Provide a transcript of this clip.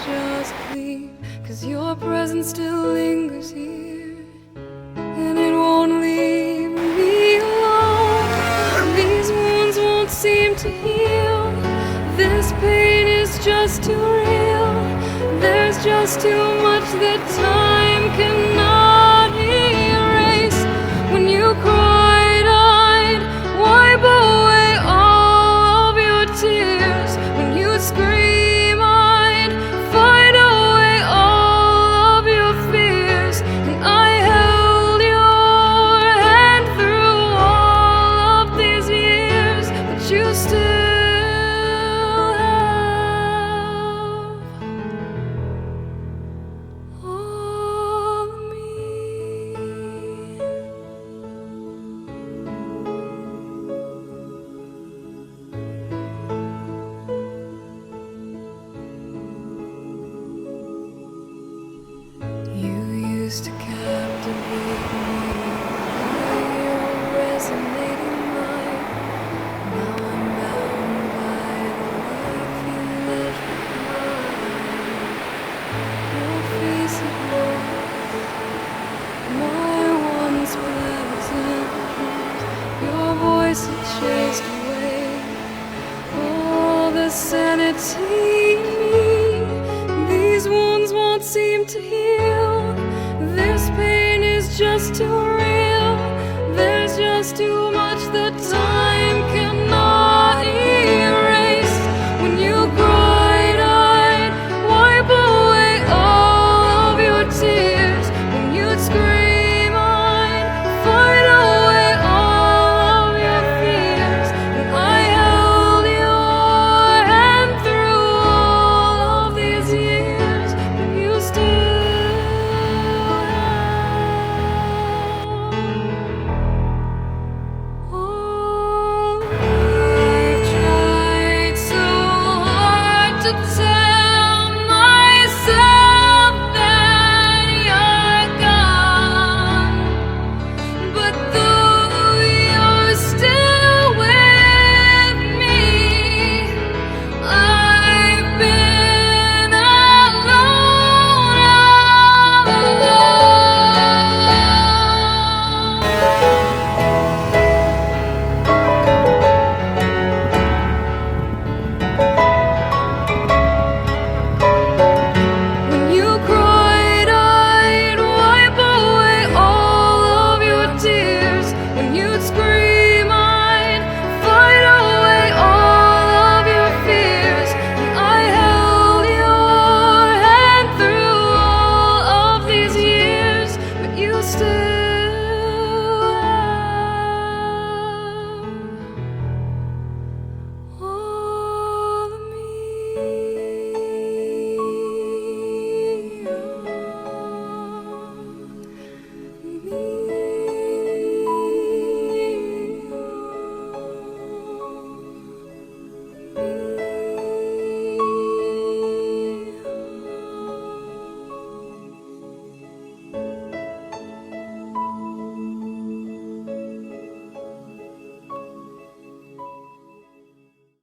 just leave, 'cause your presence still lingers here, and it won't leave me alone. These wounds won't seem to heal. This pain is just too real. There's just too much that time cannot erase. When you cried, I'd wipe away all of your tears. When you scream, I'd fight away all of your fears. And I held your hand through all of these years, but you still have all of me. You used to captivate me by your resonating mind. Now I'm bound by the life you left behind. Your face ignores my once pleasant dreams. Your voice had chased away all the sanity in me. These wounds won't seem to heal. This pain is just too real. There's just too